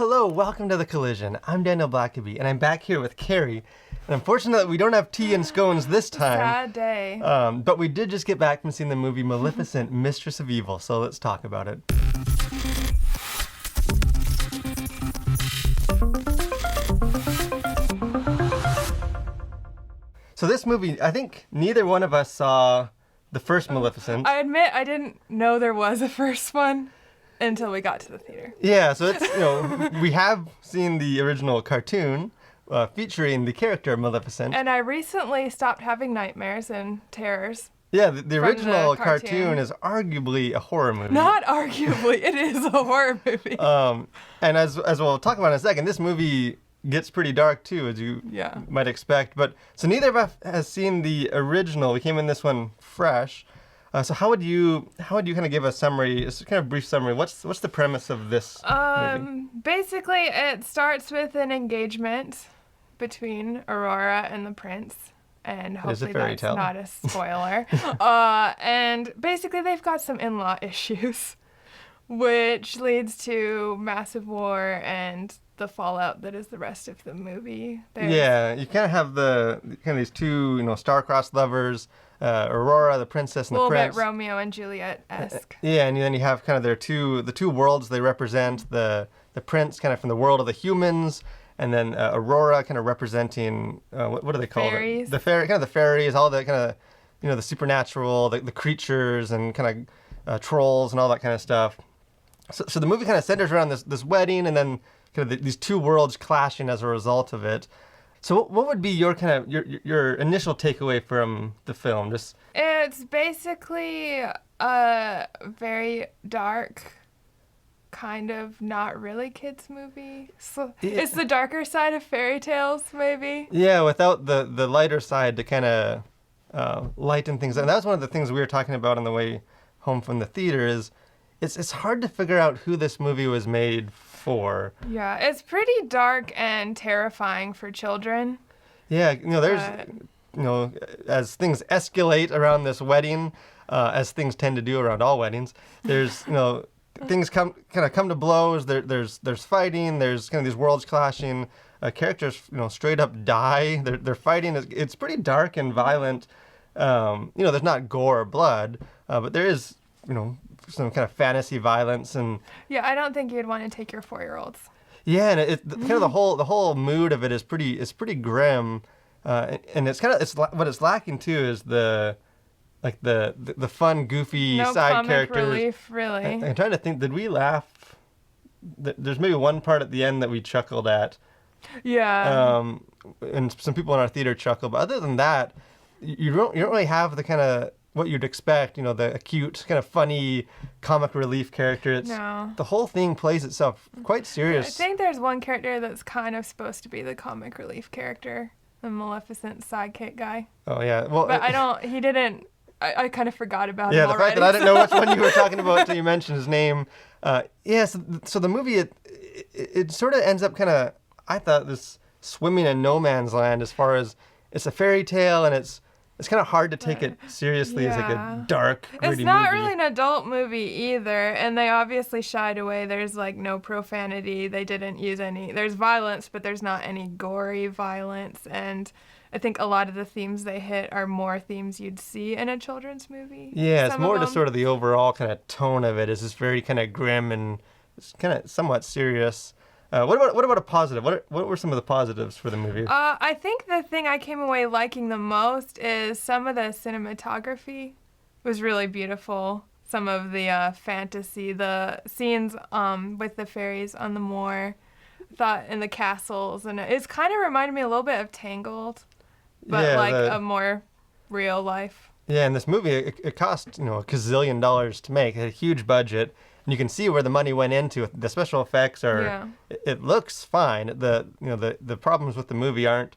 Hello, welcome to The Collision. I'm Daniel Blackaby, and I'm back here with Carrie. And unfortunately, we don't have tea and scones this time. Sad day. But we did just get back from seeing the movie Maleficent, Mistress of Evil, so let's talk about it. So this movie, I think neither one of us saw the first Maleficent. I admit I didn't know there was a first one until we got to the theater. Yeah, so it's, we have seen the original cartoon featuring the character Maleficent. And I recently stopped having nightmares and terrors. Yeah, the original the cartoon is arguably a horror movie. Not arguably, it is a horror movie. And as we'll talk about in a second, this movie gets pretty dark too, as you might expect. But so neither of us has seen the original. We came in this one fresh. So how would you kind of give a summary, a kind of brief summary? What's the premise of this movie? Basically, it starts with an engagement between Aurora and the prince. And hopefully that's not a spoiler. And basically they've got some in-law issues, which leads to massive war and the fallout that is the rest of the movie. Yeah, you kind of have these two, star-crossed lovers, Aurora, the princess, and the prince. A little bit Romeo and Juliet-esque. Yeah, and then you have kind of the two worlds they represent. The prince kind of from the world of the humans, and then Aurora kind of representing, what do they call fairies. it? The fairies, all the kind of, the supernatural, the creatures, and kind of trolls and all that kind of stuff. So the movie kind of centers around this wedding, and then kind of these two worlds clashing as a result of it. So what would be your kind of your initial takeaway from the film? It's basically a very dark, kind of not really kids movie. So it's the darker side of fairy tales, maybe. Yeah, without the lighter side to kind of lighten things up. And that was one of the things we were talking about on the way home from the theater. Is it's hard to figure out who this movie was made for. Yeah, it's pretty dark and terrifying for children. Yeah, there's as things escalate around this wedding, as things tend to do around all weddings. There's things come to blows. There's fighting. There's kind of these worlds clashing. Characters straight up die. They're fighting. It's pretty dark and violent. There's not gore or blood, but there is some kind of fantasy violence and. Yeah, I don't think you'd want to take your 4-year-olds. Yeah, and kind of the whole mood of it is pretty grim, and it's what it's lacking too is the fun, goofy side characters. No comic relief, really. I'm trying to think. Did we laugh? There's maybe one part at the end that we chuckled at. Yeah. And some people in our theater chuckled, but other than that, you don't really have the kind of what you'd expect. The acute, kind of funny, comic relief character. The whole thing plays itself quite serious. I think there's one character that's kind of supposed to be the comic relief character, the Maleficent sidekick guy. Oh yeah. Well, but he didn't. I kind of forgot about him Yeah, already. The fact that I didn't know which one you were talking about until you mentioned his name. So the movie, it sort of ends up kind of, I thought, this swimming in no man's land as far as it's a fairy tale and it's kind of hard to take it seriously as like a dark, gritty movie. It's not really an adult movie either, and they obviously shied away. There's no profanity. They didn't use any. There's violence, but there's not any gory violence, and I think a lot of the themes they hit are more themes you'd see in a children's movie. Yeah, it's more just sort of the overall kind of tone of it is just very kind of grim and it's kind of somewhat serious. What about a positive? What were some of the positives for the movie? I think the thing I came away liking the most is some of the cinematography was really beautiful. Some of the fantasy, the scenes with the fairies on the moor, in the castles, and it's kind of reminded me a little bit of Tangled, but a more real life. Yeah, and this movie it cost $1 gazillion to make. It had a huge budget. And you can see where the money went into. The special effects it looks fine. The problems with the movie aren't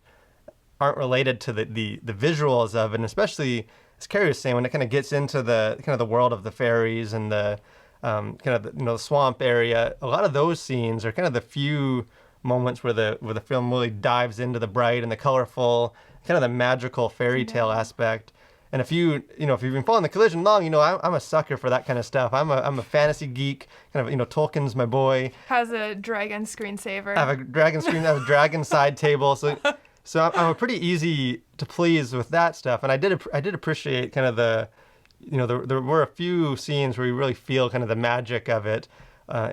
related to the visuals of it, and especially as Carrie was saying, when it kind of gets into the kind of the world of the fairies and the kind of the swamp area. A lot of those scenes are kind of the few moments where the film really dives into the bright and the colorful, kind of the magical fairy tale aspect. And if you've been following the Collision long, I'm a sucker for that kind of stuff. I'm a fantasy geek. Kind of, Tolkien's my boy. Has a dragon screensaver. I have a dragon screen. I have a dragon side table. So I'm a pretty easy to please with that stuff. And I did appreciate kind of there were a few scenes where you really feel kind of the magic of it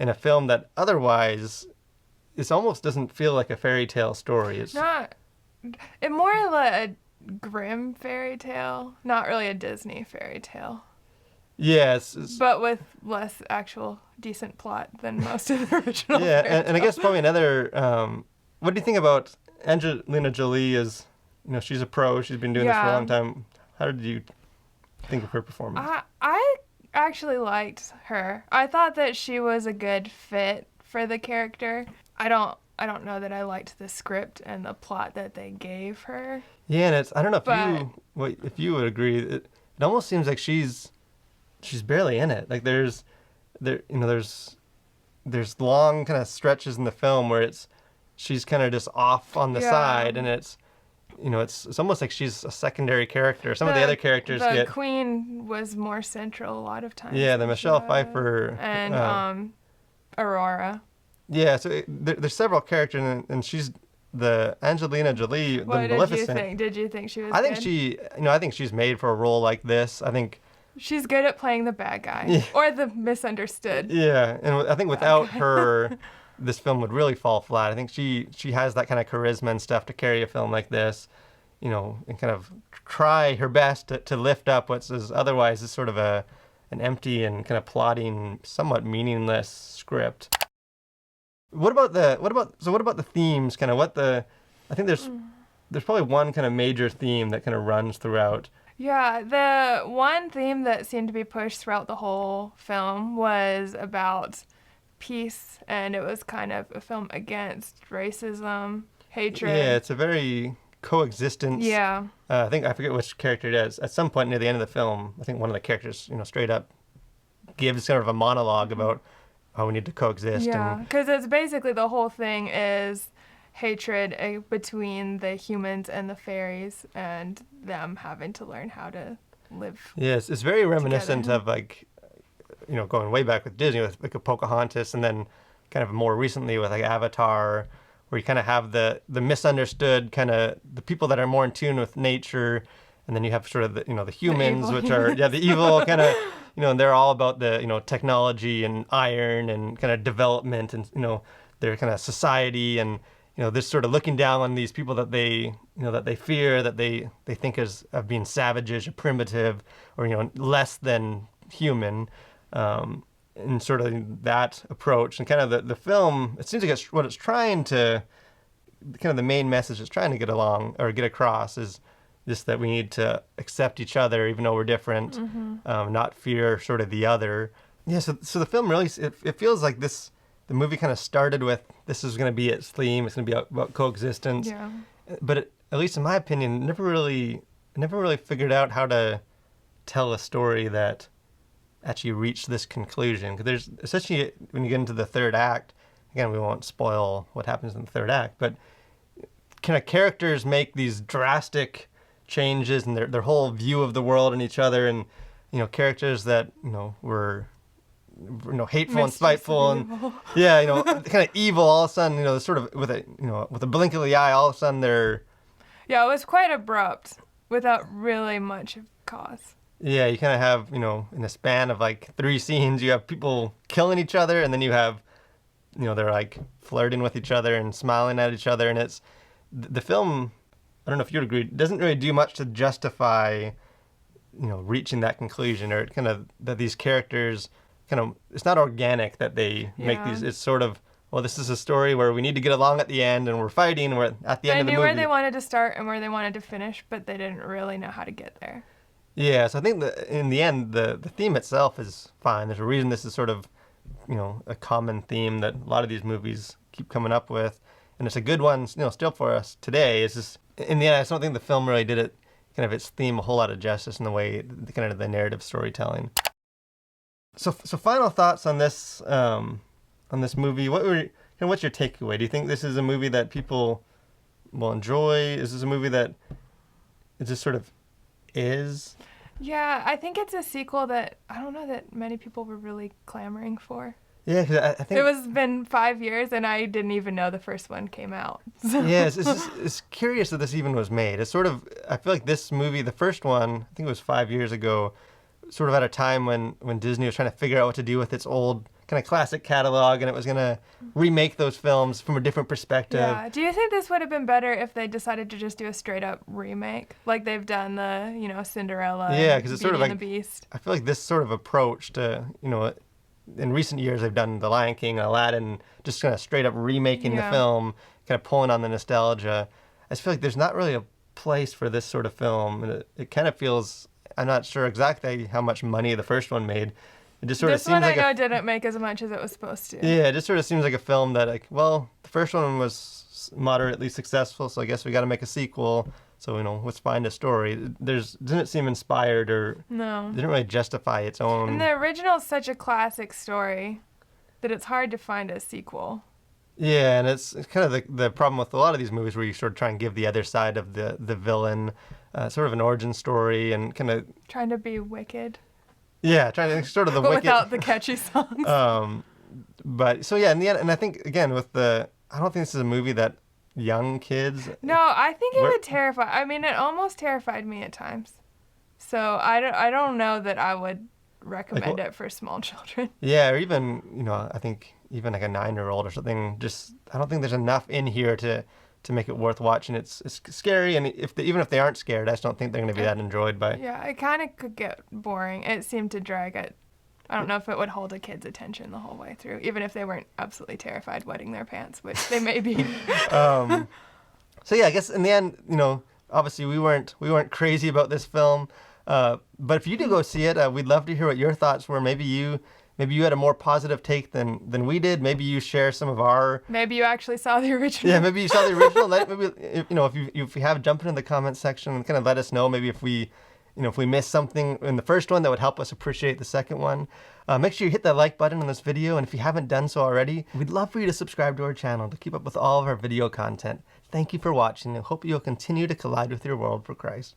in a film that otherwise it almost doesn't feel like a fairy tale story. It's more like a grim fairy tale, not really a Disney fairy tale. Yes, but with less actual decent plot than most of the original. Yeah, and I guess probably another. What do you think about Angelina Jolie? As she's a pro. She's been doing this for a long time. How did you think of her performance? I actually liked her. I thought that she was a good fit for the character. I don't know that I liked the script and the plot that they gave her. Yeah, and I don't know if you would agree. It almost seems like she's barely in it. Like there's long kind of stretches in the film where she's kind of just off on the side, and it's almost like she's a secondary character. Some of the other characters the Queen was more central a lot of times. Yeah, the Michelle Pfeiffer and Aurora. Yeah, so there's several characters, and she's the Angelina Jolie, what the Maleficent. Did you think? Did you think she was? I think she's made for a role like this. I think she's good at playing the bad guy or the misunderstood. Yeah, and I think without her, this film would really fall flat. I think she has that kind of charisma and stuff to carry a film like this, and kind of try her best to lift up what's otherwise is sort of an empty and kind of plodding, somewhat meaningless script. What about the themes? Kind of I think there's probably one kind of major theme that kind of runs throughout. Yeah, the one theme that seemed to be pushed throughout the whole film was about peace, and it was kind of a film against racism, hatred. Yeah, it's a very coexistence. Yeah. I forget which character it is. At some point near the end of the film, I think one of the characters, straight up gives sort of a monologue about how we need to coexist. Yeah, because it's basically the whole thing is hatred between the humans and the fairies and them having to learn how to live. Yes, it's very reminiscent together. of going way back with Disney with like a Pocahontas, and then kind of more recently with like Avatar, where you kind of have the misunderstood kind of the people that are more in tune with nature, and then you have sort of the humans, which are the evil kind of and they're all about the technology and iron and kind of development and their kind of society, and this sort of looking down on these people that they that they fear, that they think of being savages or primitive or less than human, and sort of that approach and kind of the film. It seems like what it's trying to kind of the main message it's trying to get across is just that we need to accept each other even though we're different, not fear sort of the other. Yeah, so the film really it feels like the movie kind of started with this is going to be its theme. It's going to be about coexistence. Yeah. But at least in my opinion, never really figured out how to tell a story that actually reached this conclusion. Because there's essentially when you get into the third act, again we won't spoil what happens in the third act, but kind of characters make these drastic changes in their whole view of the world and each other, and characters that were hateful and spiteful and kind of evil all of a sudden sort of with a blink of the eye all of a sudden they're it was quite abrupt without really much cause. Yeah, you kind of have in a span of like 3 scenes you have people killing each other, and then you have they're like flirting with each other and smiling at each other, and it's the film, I don't know if you'd agree, doesn't really do much to justify reaching that conclusion, or kind of that these characters it's not organic that they make these. It's sort of, well, this is a story where we need to get along at the end, and we're fighting, and we're at the end of the movie. They knew where they wanted to start and where they wanted to finish, but they didn't really know how to get there. Yeah, so I think that in the end, the theme itself is fine. There's a reason this is sort of, a common theme that a lot of these movies keep coming up with, and it's a good one, still for us today. It's just, in the end, I just don't think the film really did it, kind of its theme, a whole lot of justice in the way, kind of the narrative storytelling. So final thoughts on this movie. What's your takeaway? Do you think this is a movie that people will enjoy? Is this a movie that it just sort of is? Yeah, I think it's a sequel that I don't know that many people were really clamoring for. Yeah, 'cause I think It was been 5 years, and I didn't even know the first one came out. So. yeah, it's curious that this even was made. It's sort of, I feel like this movie, the first one, I think it was 5 years ago, sort of at a time when Disney was trying to figure out what to do with its old kind of classic catalog, and it was going to remake those films from a different perspective. Yeah. Do you think this would have been better if they decided to just do a straight up remake, like they've done the Cinderella? Yeah, because it's sort of Beauty like and the Beast. I feel like this sort of approach to in recent years they've done The Lion King and Aladdin, just kind of straight up remaking the film, kind of pulling on the nostalgia. I just feel like there's not really a place for this sort of film, and it kind of feels. I'm not sure exactly how much money the first one made. It just sort of seems like this one I know didn't make as much as it was supposed to. Yeah, it just sort of seems like a film that, like, well, the first one was moderately successful, so I guess we got to make a sequel. So let's find a story. Didn't seem inspired or didn't really justify its own. And the original is such a classic story that it's hard to find a sequel. Yeah, and it's kind of the problem with a lot of these movies where you sort of try and give the other side of the villain sort of an origin story and kind of trying to be wicked. Yeah, trying to sort of the but wicked without the catchy songs. But so yeah, in the end, and I think again I don't think this is a movie that young kids. No, I think it would terrify. I mean, it almost terrified me at times. So I don't know that I would recommend it for small children. Yeah, or even I think even like a 9-year-old or something. Just I don't think there's enough in here to make it worth watching. It's scary, and even if they aren't scared, I just don't think they're going to be that enjoyed by. Yeah, it kind of could get boring. It seemed to drag it. I don't know if it would hold a kid's attention the whole way through, even if they weren't absolutely terrified wetting their pants, which they may be. So yeah, I guess in the end, obviously we weren't crazy about this film, but if you do go see it, we'd love to hear what your thoughts were. Maybe you had a more positive take than we did. Maybe you share some of our. Maybe you actually saw the original. Yeah, maybe you saw the original. Maybe if you have, jump into the comment section and kind of let us know. Maybe if we missed something in the first one that would help us appreciate the second one. Make sure you hit that like button on this video, and if you haven't done so already, we'd love for you to subscribe to our channel to keep up with all of our video content. Thank you for watching, and hope you'll continue to collide with your world for Christ.